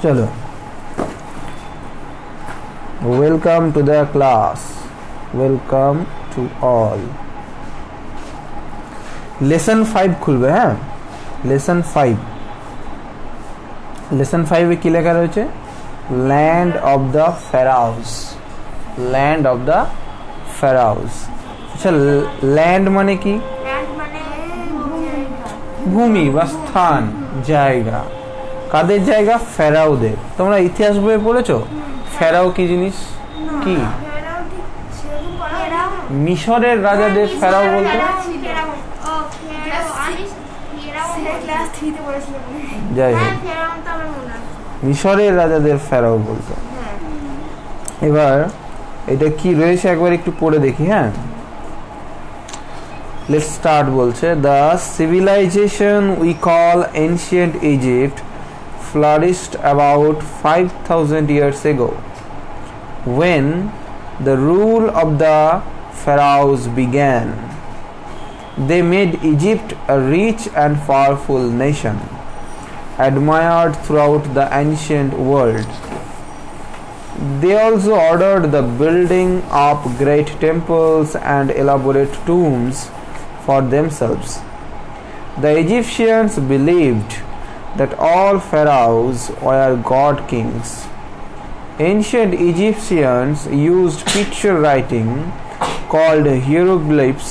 चलो, welcome to the class, welcome to all. Lesson 5 खुलবে, হ্যাঁ लेसन 5। लेसन 5 এ কি লেখা রয়েছে? Land of the pharaohs, land of the pharaohs. আচ্ছা, ল্যান্ড মানে কি? ভূমি বা স্থান, জায়গা। কাদের জায়গা? ফেরাউদের। তোমরা ইতিহাস বইয়ে পড়েছো ফেরাও কি জিনিস? কি মিশরের রাজাদের ফেরাও বলতো? যাই হোক, মিশরের রাজাদের ফেরাও বলতো। এবার এটা কি রয়েছে একবার একটু পড়ে দেখি। হ্যাঁ, let's start বলছে, the civilization we call ancient Egypt flourished about 5000 years ago when the rule of the pharaohs began. They made Egypt a rich and powerful nation, admired throughout the ancient world. They also ordered the building of great temples and elaborate tombs for themselves. The Egyptians believed that all pharaohs were god kings. Ancient Egyptians used picture writing called hieroglyphs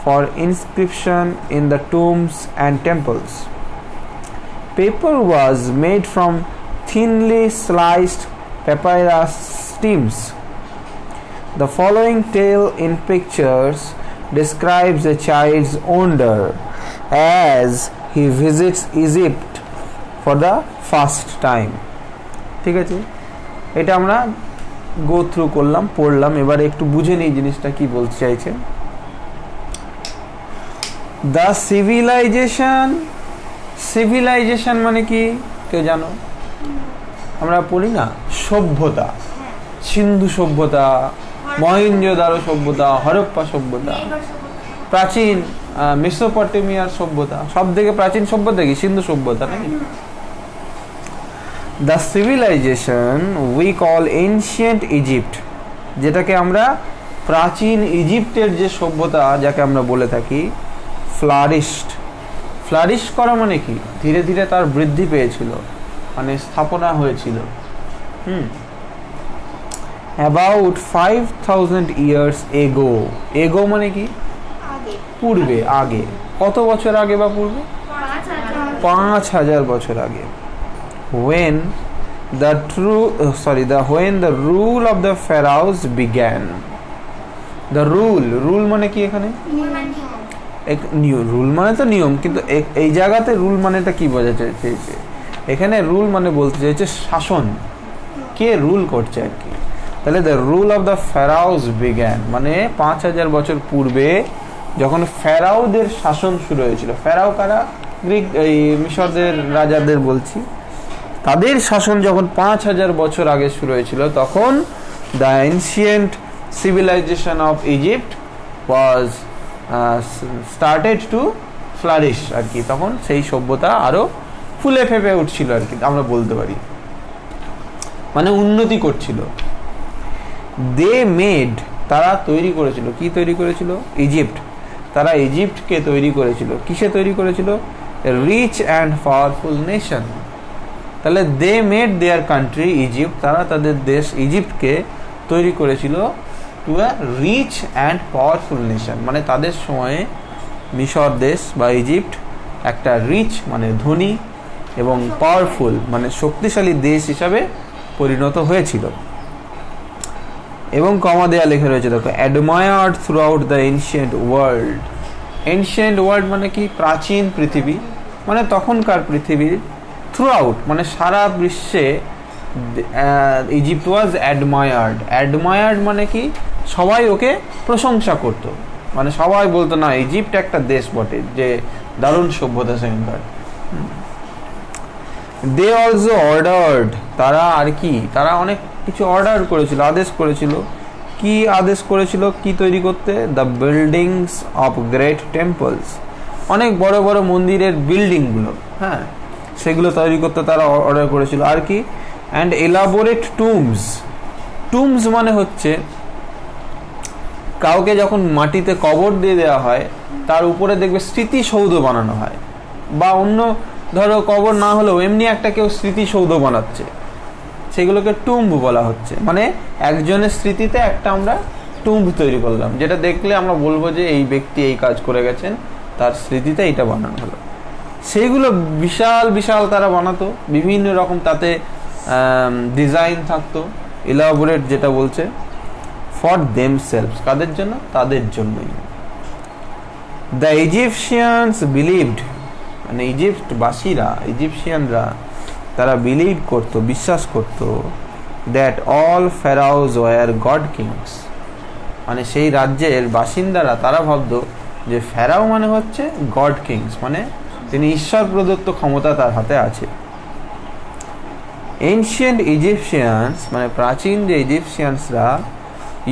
for inscription in the tombs and temples. Paper was made from thinly sliced papyrus stems. The following tale in pictures describes a child's wonder as he visits Egypt for the first time. ঠিক আছে, এটা আমরা go through করলাম, পড়লাম। এবারে একটু বুঝে নিই জিনিসটা কি বলতে চাইছে। দ্য সিভিলাইজেশন, সিভিলাইজেশন মানে কি কেউ জানো? আমরা পড়ি না সভ্যতা, সিন্ধু সভ্যতা, মহেঞ্জোদারো সভ্যতা, হরপ্পা সভ্যতা, প্রাচীন মেসোপটেমিয়ার সভ্যতা। সব থেকে প্রাচীন সভ্যতা কি? সিন্ধু সভ্যতা, নাকি? The civilisation we call ancient Egypt, যেটাকে আমরা প্রাচীন ইজিপ্টের যে সভ্যতা যাকে আমরা বলে থাকি, ফ্লারিশড। ফ্লারিশ করা মানে কি? ধীরে ধীরে তার বৃদ্ধি পেয়েছিল, মানে স্থাপনা হয়েছিল। About 5000 years ago. এগো মানে কি? পূর্বে, আগে। কত বছর আগে বা পূর্বে? 5000 বছর আগে। when the rule of the pharaohs began. the rule মানে কি? এখানে রুল মানে তো নিয়ম, কিন্তু এই জায়গাতে রুল মানেটা কি বোঝাতে চাইছে? এখানে রুল মানে বলতে চাইছে শাসন, কে রুল করছে আর কি। তাহলে the rule of the ফেরাউস began মানে 5000 বছর পূর্বে যখন ফেরাউদের শাসন শুরু হয়েছিল। ফেরাও কারা? গ্রিক, এই মিশরদের রাজাদের বলছি। তাদের শাসন যখন 5000 বছর আগে শুরু হয়েছিল, তখন the ancient civilization of Egypt was started to flourish আর কি। তখন সেই সভ্যতা আরো ফুলে ফেপে উঠছিল আর কি, আমরা বলতে পারি, মানে উন্নতি করছিল। দে মেড, তারা তৈরি করেছিল। কি তৈরি করেছিল? ইজিপ্ট। তারা ইজিপ্টকে তৈরি করেছিল। কিসে তৈরি করেছিল? Rich and powerful nation. তাহলে they made their country Egypt, তারা তাদের দেশ ইজিপ্টকে তৈরি করেছিল to a rich and powerful nation. মানে তাদের সময়ে মিশর দেশ বা ইজিপ্ট একটা রিচ মানে ধনী এবং পাওয়ারফুল মানে শক্তিশালী দেশ হিসাবে পরিণত হয়েছিল। এবং কমা দেয়া লেখা রয়েছে, দেখো, admired through out the ancient world. Ancient world মানে কি? প্রাচীন পৃথিবী, মানে তখনকার পৃথিবীর। থ্রু আউট মানে সারা বিশ্বে। ইজিপ্ট ওয়াজ অ্যাডমায়ার্ড। অ্যাডমায়ার্ড মানে কি? সবাই ওকে প্রশংসা করত, মানে সবাই বলতো না ইজিপ্ট একটা দেশ বটে, যে দারুণ সভ্যতা সেখানকার। দে অলসো অর্ডার্ড, তারা আর কি? তারা অনেক কিছু অর্ডার করেছিল, আদেশ করেছিল। কি আদেশ করেছিল? কি তৈরি করতে? The buildings of great temples, অনেক বড় বড় মন্দিরের বিল্ডিংগুলো, হ্যাঁ, সেগুলো তৈরি করতে তারা অর্ডার করেছিল। আর কি? And elaborate টুমস। টুমস মানে হচ্ছে কাউকে যখন মাটিতে কবর দিয়ে দেওয়া হয় তার উপরে দেখবে স্মৃতিসৌধ বানানো হয়, বা অন্য ধরো কবর না হলেও এমনি একটা কেউ স্মৃতিসৌধ বানাচ্ছে, সেগুলোকে টুম্ব বলা হচ্ছে। মানে একজনের স্মৃতিতে একটা আমরা টুম্ব তৈরি করলাম, যেটা দেখলে আমরা বলবো যে এই ব্যক্তি এই কাজ করে গেছেন, তার স্মৃতিতে এইটা বানানো হলো। সেইগুলো বিশাল বিশাল তারা বানাতো, বিভিন্ন রকম তাতে ডিজাইন থাকতো, ইলাবোরেট যেটা বলছে, ফর দেমসেলভস, কাদের জন্য? তাদের জন্যই। দ্য ইজিপশিয়ানস বিলিভড, মানে ইজিপ্টবাসীরা, ইজিপশিয়ানরা তারা বিলিভ করত, বিশ্বাস করত, that all pharaohs were god kings, মানে সেই রাজ্যের বাসিন্দারা তারা ভাবত যে ফেরাও মানে হচ্ছে গড কিংস, মানে তিনি ঈশ্বর প্রদত্ত ক্ষমতা তার হাতে আছে। এনশিয়েন্ট ইজিপশিয়ানস, মানে প্রাচীন যে ইজিপশিয়ানসরা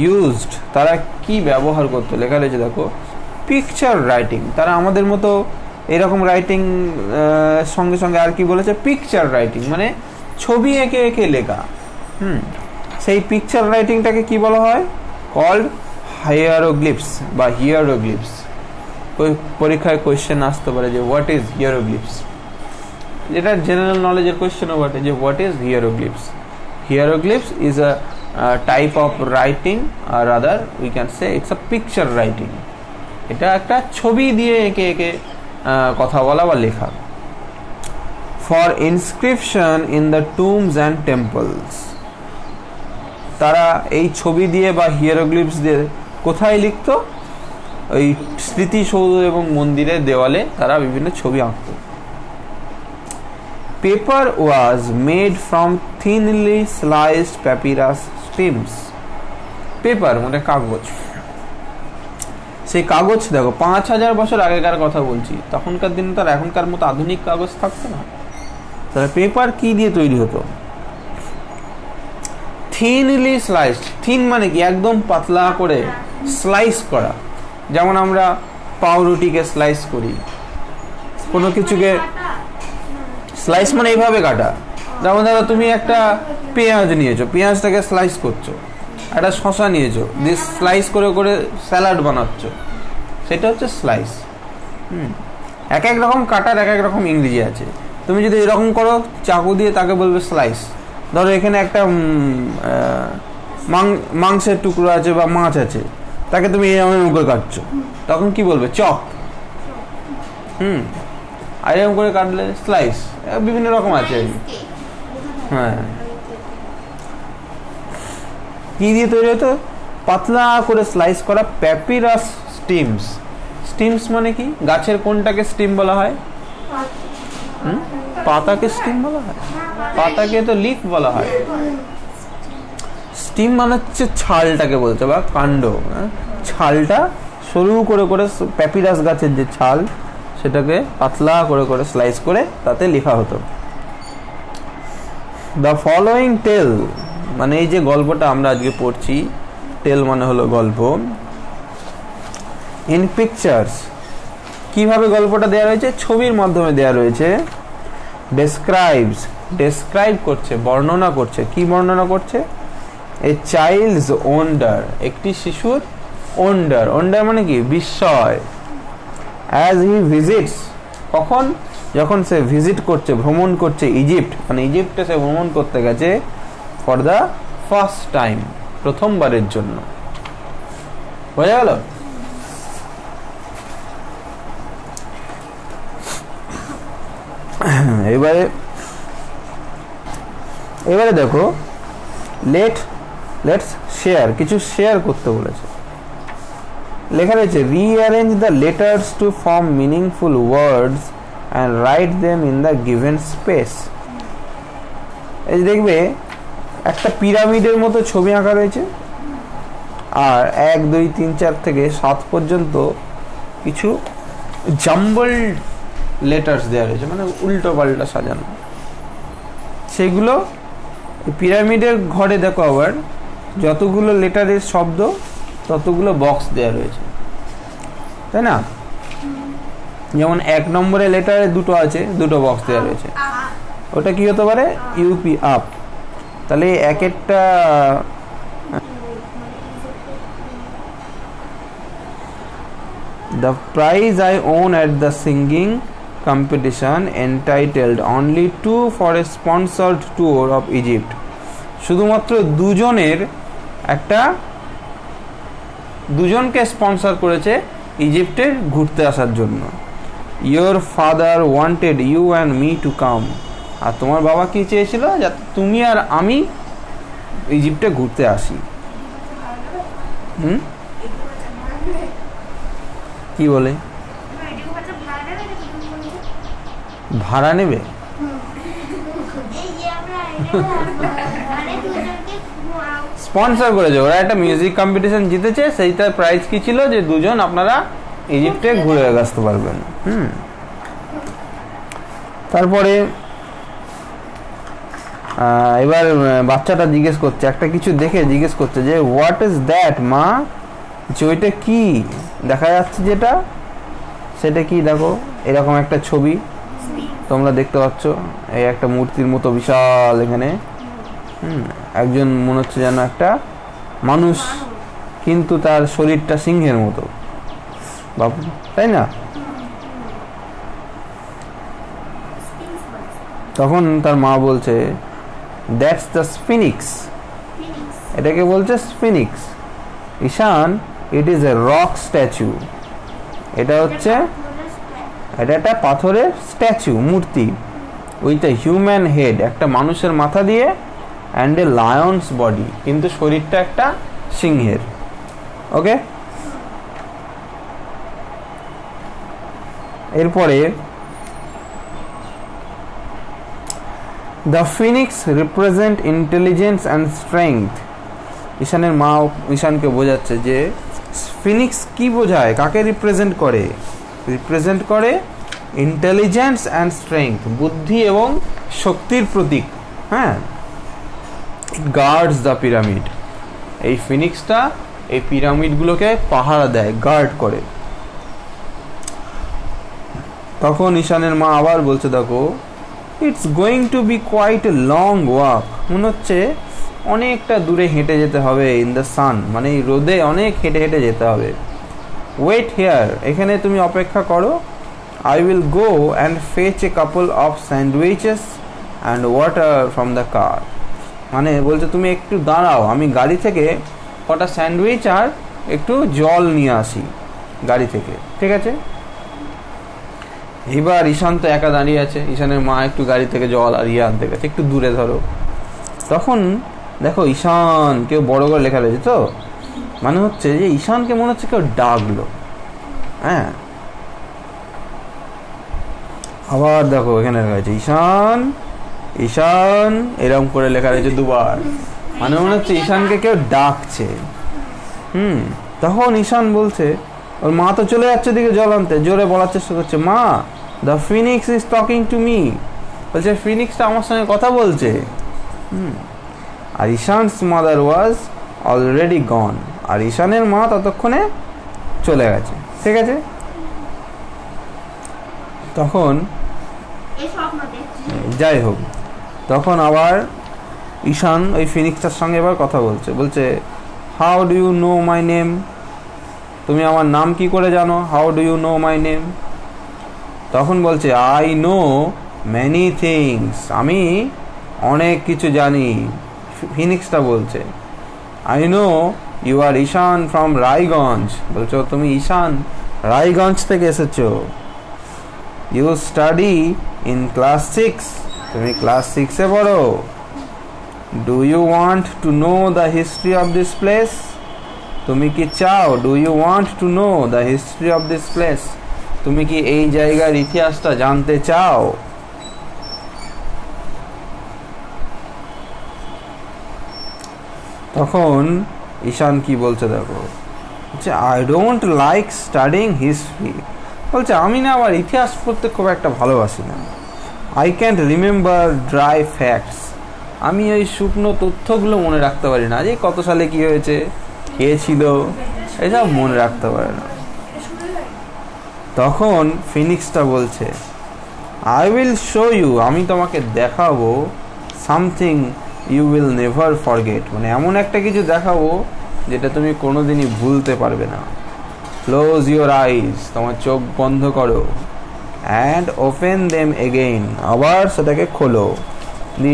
ইউজড, তারা কি ব্যবহার করতো, লেখা রয়েছে দেখো, পিকচার রাইটিং। তারা আমাদের মতো এরকম রাইটিং সঙ্গে সঙ্গে আর কি বলেছে, পিকচার রাইটিং, মানে ছবি এঁকে এঁকে লেখা। সেই পিকচার রাইটিংটাকে কি বলা হয়? কল্ড হাইয়ারোগ্লিপস বা হিয়ারোগ্লিপস। পরীক্ষায় কোয়েশ্চেন আসতে পারে যে হোয়াট ইজ হিয়ারোগ্লিপস, যেটা জেনারেল নলেজের কোয়েশ্চেনও বটে, যে what is hieroglyphs. Hieroglyphs is a type of writing, আর rather we can say it's a picture writing. এটা একটা ছবি দিয়ে এঁকে এঁকে কথা বলা বা লেখা। For inscription in the tombs and temples, তারা এই ছবি দিয়ে বা হিয়ারোগ্লিপস দিয়ে কোথায় লিখতো? ওই স্মৃতিসৌধ এবং মন্দিরের দেওয়ালে তারা বিভিন্ন ছবি আঁকত। Paper was made from thinly sliced papyrus stems. Paper মানে কাগজ, সেই কাগজ দেখো 5000 বছর আগেকার কথা বলছি, তখনকার দিনে তো আর এখনকার মতো আধুনিক কাগজ থাকতো না। তাহলে পেপার কি দিয়ে তৈরি হতো? Thinly sliced. থিন মানে কি? একদম পাতলা করে স্লাইস করা, যেমন আমরা পাউরুটিকে স্লাইস করি, কোনো কিছুকে স্লাইস মানে এইভাবে কাটা। যেমন ধরো তুমি একটা পেঁয়াজ নিয়েছো, পেঁয়াজটাকে স্লাইস করছো, একটা শশা নিয়েছো, দিয়ে স্লাইস করে করে স্যালাড বানাচ্ছ, সেটা হচ্ছে স্লাইস। এক এক রকম কাটার এক এক রকম ইংরেজি আছে। তুমি যদি এরকম করো চাকু দিয়ে, তাকে বলবে স্লাইস। ধরো এখানে একটা মাংসের টুকরো আছে বা মাছ আছে, তাকে তুমি এরকম করে কাটছো, তখন কি বলবে? চপ। আর এরকম করে কাটলে স্লাইস। বিভিন্ন রকম আছে। হ্যাঁ, কি দিয়ে তৈরি হতো? পাতলা করে স্লাইস করা প্যাপিরাস স্টিমস। স্টিমস মানে কি? গাছের কোনটাকে স্টিম বলা হয়? পাতাকে স্টিম বলা হয়? পাতাকে তো লিফ বলা হয়। স্টিম মানে হচ্ছে ছালটাকে বলছে, বা কাণ্ড। ছালটা সরু করে করে, প্যাপিরাস গাছের যে ছাল, সেটাকে পাতলা করে করে স্লাইস করে তাতে লেখা হতো। দ্য ফলোয়িং টেল, মানে এই যে গল্পটা আমরা আজকে পড়ছি, টেল মানে হলো গল্প। ইন পিকচার্স, কিভাবে গল্পটা দেওয়া রয়েছে? ছবির মাধ্যমে দেওয়া রয়েছে। ডেসক্রাইবস, ডেসক্রাইব করছে, বর্ণনা করছে। কি বর্ণনা করছে? এ চাইল্ডস ওন্ডার, একটি শিশুর ওন্ডার। ওন্ডার মানে কি? বিস্ময়। অ্যাজ হি ভিজিটস, কখন? যখন সে ভিজিট করছে, ভ্রমণ করছে ইজিপ্ট, মানে ইজিপ্টে সে ভ্রমণ করতে গেছে ফর দ্য ফার্স্ট টাইম, প্রথমবারের জন্য। বোঝা গেল? এবারে দেখো, লেটস শেয়ার, কিছু শেয়ার করতে বলেছে। লেখা রয়েছে rearrange the letters to form meaningful words and write them in the given space. এই দেখবে একটা পিরামিডের মতো ছবি আঁকা রয়েছে, আর 1 2 3 4 থেকে 7 পর্যন্ত কিছু জাম্বলড লেটার্স দেওয়া রয়েছে, মানে উল্টো পাল্টা সাজানো। সেগুলো পিরামিডের ঘরে দেখো, আবার যতগুলো লেটারের শব্দ ততগুলো বক্স দেওয়া রয়েছে, তাই না? যেমন 1 নম্বরে লেটারে 2টো আছে, 2টো বক্স দেওয়া রয়েছে। ওটা কি হতে পারে? UP, up. তাহলে এক একটা the prize I won at the singing competition entitled only two for a sponsored tour of Egypt. শুধুমাত্র দুজনকে স্পন্সর করেছে ইজিপ্টে ঘুরতে আসার জন্য। Your father wanted you and me to come. আর তোমার বাবা কি চেয়েছিল, যাতে তুমি আর আমি ইজিপ্টে ঘুরতে আসি। কি বলে ভাড়া নেবে? স্পন্সর করেছে, ওরা একটা মিউজিক কম্পিটিশন জিতেছে, সেইটার প্রাইজ কি ছিল যে দুজন আপনারা ইজিপ্টে ঘুরে আসতে পারবেন। তারপরে এবার বাচ্চাটা জিজ্ঞেস করছে, একটা কিছু দেখে জিজ্ঞেস করছে যে হোয়াট ইজ দ্যাট মা, যে ওইটা কি দেখা যাচ্ছে, যেটা সেটা কি? দেখো এরকম একটা ছবি তোমরা দেখতে পাচ্ছ, এই একটা মূর্তির মতো বিশাল এখানে, একজন মনে হচ্ছে যেন একটা মানুষ, কিন্তু তার শরীরটা সিংহের মতো, বাবু, তাই না? তখন তার মা বলছে দ্যাটস দ্য স্ফিনিক্স, এটাকে বলছে sphinx. Ishan, it is a rock statue, এটা হচ্ছে এটা একটা পাথরের স্ট্যাচু, মূর্তি, উইথ এ হিউম্যান হেড, একটা মানুষের মাথা দিয়ে, অ্যান্ড এ লায়ন্স বডি, কিন্তু শরীরটা একটা সিংহের। ওকে, এরপরে the Phoenix represent intelligence and strength. ঈশানের মা ঈশানকে বোঝাচ্ছে যে ফিনিক্স কি বোঝায়, কাকে রিপ্রেজেন্ট করে? রিপ্রেজেন্ট করে ইন্টেলিজেন্স অ্যান্ড স্ট্রেংথ, বুদ্ধি এবং শক্তির প্রতীক। হ্যাঁ, গার্ডস দ্য পিরামিড, এই ফিনিক্সটা এই পিরামিডগুলোকে পাহারা দেয়, গার্ড করে। তখন ঈশানের মা আবার বলছে, দেখো it's going to be quite a long walk, মনে হচ্ছে অনেকটা দূরে হেঁটে যেতে হবে, ইন দ্য সান, মানে এই রোদে অনেক হেঁটে হেঁটে যেতে হবে। ওয়েট হিয়ার, এখানে তুমি অপেক্ষা করো, I will go and fetch A couple of sandwiches and water from the car. মানে বলছে তুমি একটু দাঁড়াও, আমি গাড়ি থেকে কটা স্যান্ডউইচ আর একটু জল নিয়ে আসি গাড়ি থেকে, ঠিক আছে? এবার ঈশান তো একা দাঁড়িয়ে আছে, ঈশানের মা একটু গাড়ি থেকে জল আর ইয়ে আনতে গেছে, একটু দূরে ধরো। তখন দেখো ঈশান, কেউ বড় করে লেখা রয়েছে, তো মানে হচ্ছে যে ঈশানকে মনে হচ্ছে কেউ ডাকলো। হ্যাঁ, আবার দেখো এখানে লেখা আছে ঈশান ঈশান, এরকম করে লেখা রয়েছে দুবার, মানে মনে হচ্ছে ঈশানকে কেউ ডাকছে। তখন ঈশান বলছে, ওর মা তো চলে যাচ্ছে দিকে জল আনতে, জোরে বলার চেষ্টা করছে, মা the Phoenix is talking to me, বলছে ফিনিক্সটা আমার সঙ্গে কথা বলছে। আর ঈশানস মাদার ওয়াজ অলরেডি গন, আর ঈশানের মা ততক্ষণে চলে গেছে, ঠিক আছে? তখন যাই হোক, তখন আবার ঈশান ওই ফিনিক্সটার সঙ্গে এবার কথা বলছে, how do you know my name, তুমি আমার নাম কি করে জানো? How do you know my name? তখন বলছে আই নো মেনি থিংস, আমি অনেক কিছু জানি। ফিনিক্সটা বলছে I know you are Ishan from Raiganj, বলছো তুমি ঈশান রায়গঞ্জ থেকে এসেছো। ইউ স্টাডি ইন ক্লাস 6, তুমি ক্লাস 6-এ পড়ো। Do you want to know the history of this place, তুমি কি চাও? Do you want to know the history of this place, তুমি কি এই জায়গার ইতিহাসটা জানতে চাও? তখন ঈশান কি বলছে দেখো, I don't like studying history, বলছে আমি না আবার ইতিহাস পড়তে খুব একটা ভালোবাসি না। I can't remember dry facts, আমি ওই শুকনো তথ্যগুলো মনে রাখতে পারি না, যে কত সালে কি হয়েছে, কে ছিল, এসব মনে রাখতে পারে না। তখন ফিনিক্সটা বলছে আই উইল শো ইউ, আমি তোমাকে দেখাবো something you will never forget, মানে এমন একটা কিছু দেখাবো যেটা তুমি কোনোদিনই ভুলতে পারবে না। ক্লোজ ইউর আইজ, তোমার চোখ বন্ধ করো, অ্যান্ড ওপেন দেম এগেইন, আবার সেটাকে খোলো।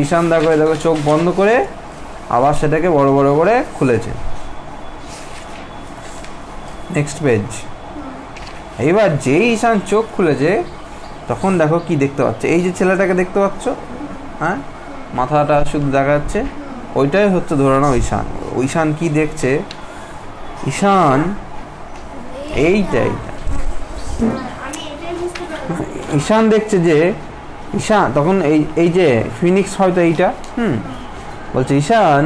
ঈশান দেখো দেখো চোখ বন্ধ করে আবার সেটাকে বড় বড় করে খুলেছে। Next page. এইবার যেই ঈশান চোখ খুলেছে তখন দেখো কি দেখতে পাচ্ছে, এই যে ছেলেটাকে দেখতে পাচ্ছ, হ্যাঁ মাথাটা শুধু দেখা যাচ্ছে, ওইটাই হচ্ছে ধরে নাও ঈশান। ঈশান কি দেখছে, ঈশান এইটাই ঈশান দেখছে যে ঈশান তখন এই যে ফিনিক্স হয়তো এইটা বলছে Ishaan,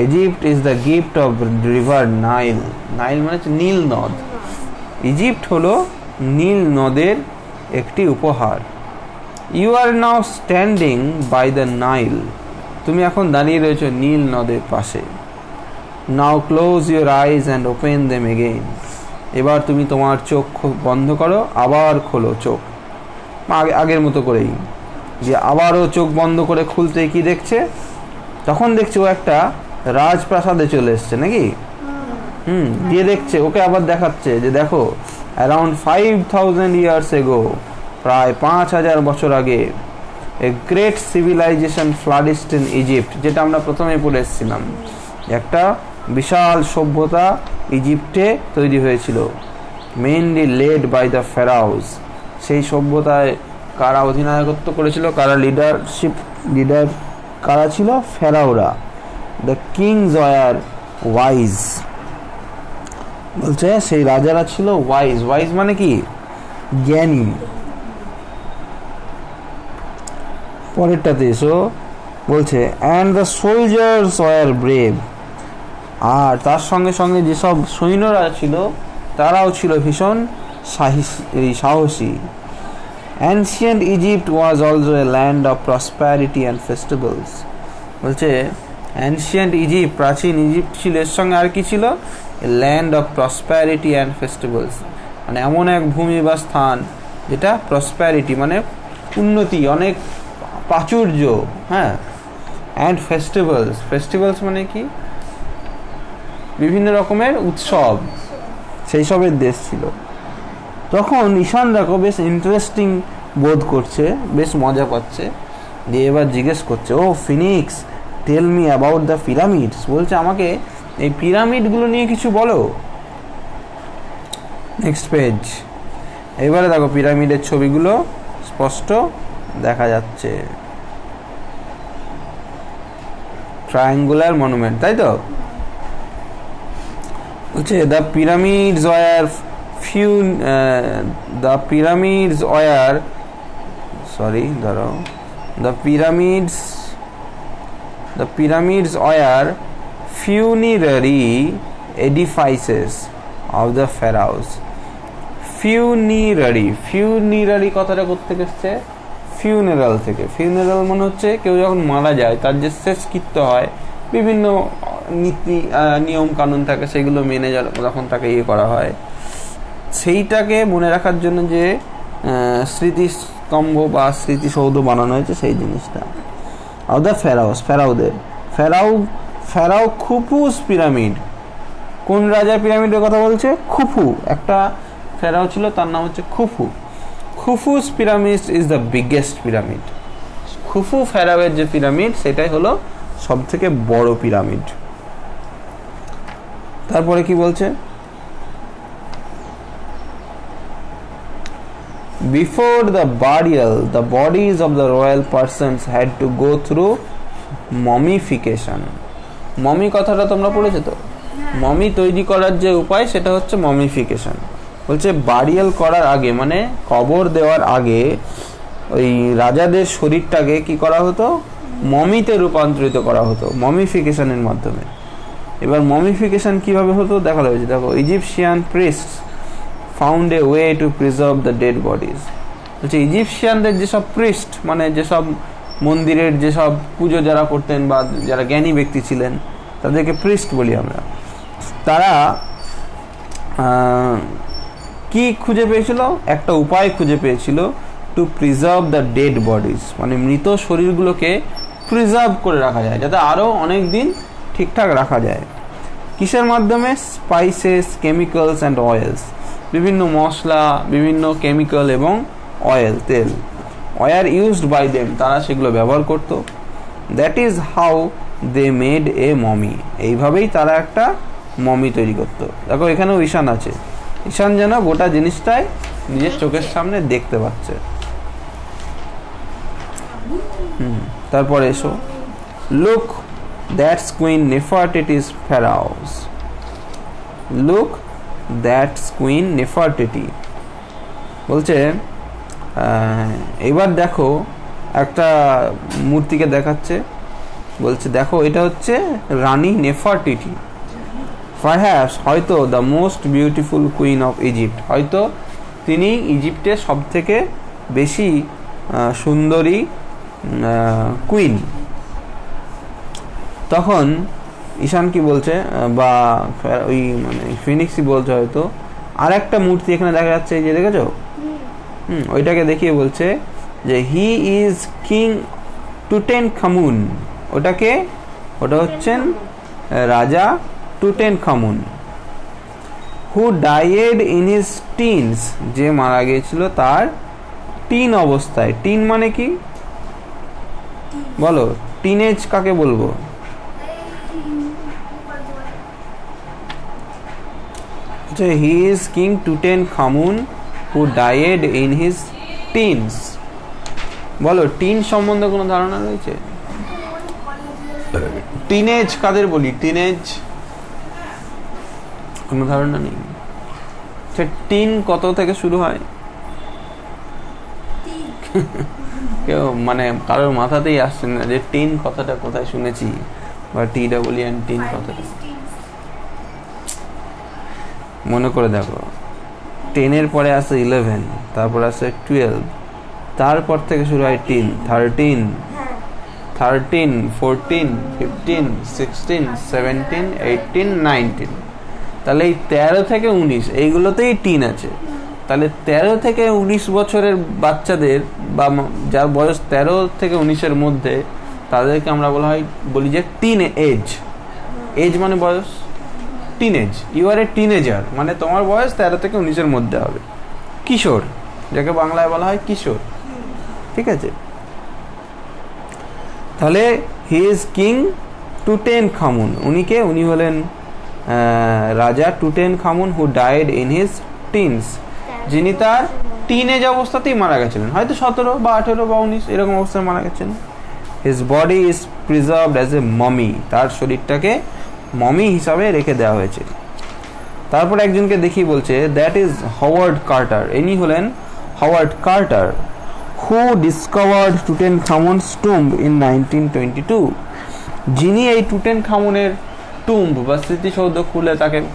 Egypt is the gift of river Nile. Nile মানে হচ্ছে নীল নদ, ইজিপ্ট হলো নীল নদের একটি উপহার। You are now standing by the Nile, তুমি এখন দাঁড়িয়ে রয়েছো নীল নদের পাশে। Now close your eyes and open them again, এবার তুমি তোমার চোখ বন্ধ করো আবার খোলো চোখ, আগের মতো করেই। যে আবারও চোখ বন্ধ করে খুলতে কি দেখছে, তখন দেখছে ও একটা রাজপ্রাসাদে চলে এসছে নাকি, দিয়ে দেখছে ওকে আবার দেখাচ্ছে যে দেখো অ্যারাউন্ড 5000 ইয়ার্স এগো, প্রায় 5000 বছর আগে, a great civilisation flourished in Egypt, যেটা আমরা প্রথমে পড়ে এসেছিলাম, একটা বিশাল সভ্যতা ইজিপ্টে তৈরি হয়েছিল, mainly led by the pharaohs. সেই সভ্যতায় কারা অধিনায়কত্ব করেছিল, কারা লিডার কারা ছিল, ফেরাওরা। দ্য কিংস ওয়ার ওয়াইজ, বলছে সেই রাজারা ছিল ওয়াইজ। ওয়াইজ মানে কি, জ্ঞানী। পরেরটাতে এসো, বলছে and the soldiers were brave, আর তার সঙ্গে সঙ্গে যেসব সৈন্যরা ছিল তারাও ছিল ভীষণ সাহসী। Ancient Egypt was also a land of prosperity and festivals. বলছে অ্যানশিয়েন্ট ইজিপ্ট, প্রাচীন ইজিপ্ট ছিল, এর সঙ্গে আর কি ছিল, এ land of prosperity and festivals, মানে এমন এক ভূমি বা স্থান যেটা প্রসপ্যারিটি মানে উন্নতি, অনেক প্রাচুর্য, হ্যাঁ, অ্যান্ড ফেস্টিভ্যালস, ফেস্টিভ্যালস মানে কি, বিভিন্ন রকমের উৎসব, সেই সবের দেশ ছিল। তখন ঈশান দেখো বেশ ইন্টারেস্টিং বোধ করছে, বেশ মজা পাচ্ছে, দিয়ে এবার জিজ্ঞেস করছে, oh Phoenix tell me about the pyramids, বলছে আমাকে এই পিরামিডগুলো নিয়ে কিছু বলো। Next page. এবারে দেখো পিরামিডের ছবিগুলো স্পষ্ট দেখা যাচ্ছে, ট্রায়াঙ্গুলার মনুমেন্ট, তাই তো। বলছে the pyramids were funerary edifices of the pharaohs. funerary কথাটা কোত্থেকে এসছে, ফিউনারাল থেকে। ফিউনারাল মনে হচ্ছে কেউ যখন মারা যায় তার যে শেষকৃত্য হয়, বিভিন্ন নীতি নিয়ম কানুন থাকে, সেগুলো মেনে যখন তাকে করা হয়, সেইটাকে মনে রাখার জন্য যে স্মৃতিস্তম্ভ বা স্মৃতিসৌধ বানানো হয়েছে, সেই জিনিসটা। অফ দ্য ফেরাউস, ফেরাউদের, ফেরাও খুফুস পিরামিড। কোন রাজার পিরামিডের কথা বলছে, খুফু, একটা ফেরাও ছিল, তার নাম হচ্ছে Khufu. Khufu's pyramid is the biggest pyramid. Khufu ফেরাওয়ের যে পিরামিড, সেটাই হলো সব থেকে বড় পিরামিড। তারপরে কি বলছে, before the burial the bodies of the royal persons had to go through mummification. Mummy কথাটা তোমরা পড়েছো তো, মমি তৈরি করার যে উপায় সেটা হচ্ছে মমিফিকেশন। বলছে বারিয়াল করার আগে মানে কবর দেওয়ার আগে ওই রাজাদের শরীরটাকে কি করা হতো, মমিতে রূপান্তরিত করা হতো মমিফিকেশনের মাধ্যমে। এবার মমিফিকেশন কিভাবে হতো দেখা হয়েছে, দেখো Egyptian priests found a way to preserve the dead bodies. বলছে ইজিপশিয়ানদের যেসব প্রিস্ট মানে যেসব মন্দিরের যেসব পুজো যারা করতেন বা যারা জ্ঞানী ব্যক্তি ছিলেন তাদেরকে প্রিস্ট বলি আমরা, তারা কি খুঁজে পেয়েছিল, একটা উপায় খুঁজে পেয়েছিল two preserve the dead bodies, মানে মৃত শরীরগুলোকে প্রিজার্ভ করে রাখা যায়, যাতে আরও অনেক দিন ঠিকঠাক রাখা যায়। কিসের মাধ্যমে? স্পাইসেস, কেমিক্যালস অ্যান্ড অয়েলস, বিভিন্ন মশলা, বিভিন্ন কেমিক্যাল এবং অয়েল, তেল। ওয়ার ইউজড বাই দেম, তারা সেগুলো ব্যবহার করত। That is how they made a mummy, এইভাবেই তারা একটা মমি তৈরি করতো। দেখো এখানেও ঈশান আছে, ঈশান যেন গোটা জিনিসটাই নিজের চোখের সামনে দেখতে পাচ্ছে। তারপরে এসো, look that's Queen Nefertiti's Pharaohs. Look that's Queen Nefertiti বলছে এবার দেখো একটা মূর্তিকে দেখাচ্ছে, বলছে দেখো এটা হচ্ছে রানী নেফারটিটি। পারহ্যাপস, হয়তো the most beautiful queen of Egypt, হয়তো তিনি ইজিপ্টের সব থেকে বেশি সুন্দরী কুইন। তখন ঈশান কি বলছে, বা ওই মানে ফিনিক্সই বলছে হয়তো, আর একটা মূর্তি এখানে দেখা যাচ্ছে, এই যে দেখেছো, ওইটাকে দেখিয়ে বলছে যে হি ইজ কিং টুটেনখামুন। ওটা হচ্ছেন রাজা টুটেনখামুন। Who died in his teens, যে মারা গিয়েছিল তার টিন অবস্থায়। টিন মানে কি বলো? টিনেজ কাকে বলবো? He is King Tutankhamun who died in his teens. বলো টিন সম্বন্ধে কোনো ধারণা রয়েছে? টিনেজ কাদের বলি? টিনেজ কোনো ধারণা নেই। টিন কত থেকে শুরু হয়? কেউ মানে কারোর মাথাতেই আসছে না যে টিন কথাটা কোথায় শুনেছি, বা TEEN টিন কথাটা মনে করে দেখো। 10-এর পরে আসে 11, তারপর আসে 12, তারপর থেকে শুরু হয় টিন। 13, 14, 15, 16, 17, 18, 19। তাহলে এই 13 থেকে 19 এইগুলোতেই টিন আছে। তাহলে 13 থেকে 19 বছরের বাচ্চাদের, বা যার বয়স 13 থেকে 19-এর মধ্যে, তাদেরকে আমরা বলি যে টিন এজ। এজ মানে বয়স, teenage. You are a teenager, মানে তোমার বয়স 13 থেকে 19-এর মধ্যে হবে। কিশোর, যাকে বাংলায় বলা হয় কিশোর, ঠিক আছে? তাহলে হি ইজ কিং টুটেনখামুন, উনি হলেন রাজা টুটেনখামুন হু ডাইড ইন হিজ টিনস, যিনি তার টিনেজ অবস্থাতেই মারা গেছিলেন, হয়তো 17 বা 18 বা 19 এরকম অবস্থায় মারা গেছেন। His body is preserved as a mummy, তার শরীরটাকে মমি হিসাবে রেখে দেওয়া হয়েছে। তারপর একজনকে দেখিয়ে বলছে দ্যাট ইজ হাওয়ার্ড কার্টার, ইনি হলেন Howard Carter, who discovered Tutankhamun's tomb in 1922, যিনি এই টুটেনখামুনের টুম্ব বা স্মৃতিসৌধ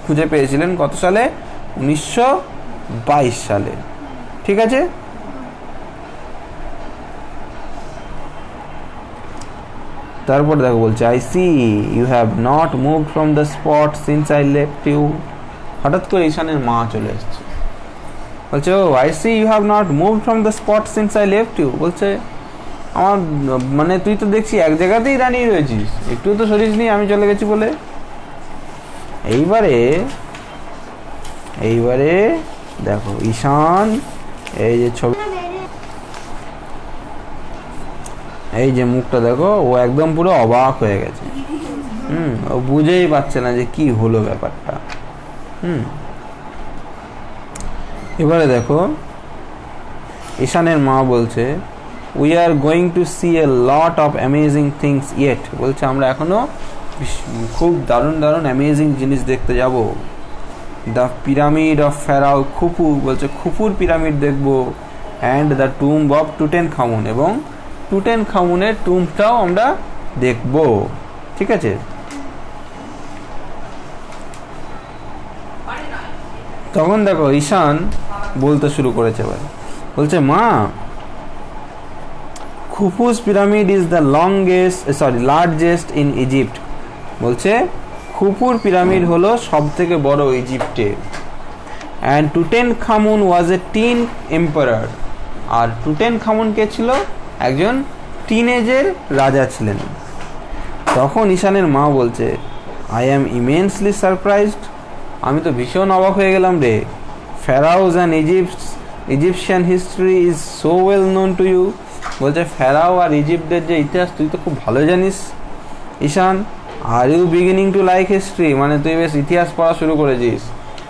খুঁজে পেয়েছিলেন কত সালে? 1922 সালে, ঠিক আছে? তারপর দেখো বলছে I see you have not moved from the spot since I left you. হঠাৎ করে ঈশানের মা চলে এসছে, বলছে oh I see you have not moved from the spot since I left you. বলছে আমার মানে তুই তো দেখছি এক জায়গাতেই দাঁড়িয়ে রয়েছিস, একটু তো সরিস নি আমি চলে গেছি বলে। এইবারে দেখো ঈশান এই যে ছবি, এই যে মুখটা দেখো, ও একদম পুরো অবাক হয়ে গেছে। ও বুঝেই পারছে না যে কি হলো ব্যাপারটা। এবারে দেখো ঈশানের মা বলছে we are going to see a lot of amazing things yet, বলছে আমরা এখনো খুব দারুণ দারুণ অ্যামেজিং জিনিস দেখতে যাব। দ্য পিরামিড অফ ফেরাও খুফু, বলছে খুফুর পিরামিড দেখবো, অ্যান্ড দ্য টুম্ব অফ টুটেনখামুন, এবং টুটেনখামুনের টুম্বটাও আমরা দেখব, ঠিক আছে? তখন দেখো ঈশান বলতে শুরু করেছে, বলছে মা Khufu's pyramid is the largest in Egypt, বলছে খুফুর পিরামিড হলো সব থেকে বড় ইজিপ্টে। And Tutankhamun was a teen emperor, আর টুটেনখামুন কে ছিল? একজন টিনেজের রাজা ছিলেন। তখন ঈশানের মা বলছে, আই অ্যাম ইমেন্সলি সারপ্রাইজড, আমি তো ভীষণ অবাক হয়ে গেলাম রে। Pharaohs and Egyptian history is so well known to you. বলছে ফেরাও আর ইজিপ্টের যে ইতিহাস তুই তো খুব ভালো জানিস। Ishaan, are you beginning to like history, মানে তুই বেশ ইতিহাস পড়া শুরু করেছিস,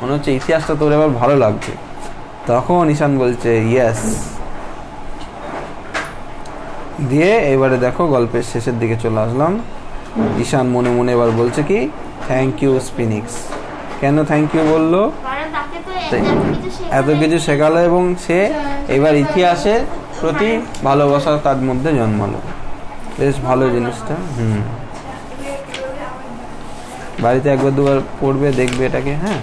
মনে হচ্ছে ইতিহাসটা তোর এবার ভালো লাগছে। তখন ঈশান বলছে ইয়েস। দিয়ে এবারে দেখো গল্পের শেষের দিকে চলে আসলাম। ঈশান মনে মনে এবার বলছে কি, থ্যাংক ইউ স্পিনিক্স। কেন থ্যাংক ইউ বললো? এত কিছু শেখালো এবং সে এবার ইতিহাসের প্রতি ভালোবাসা তার মধ্যে জন্মালো। বেশ ভালো জিনিসটা। বাড়িতে একবার দুবার পড়বে, দেখবে এটাকে। হ্যাঁ।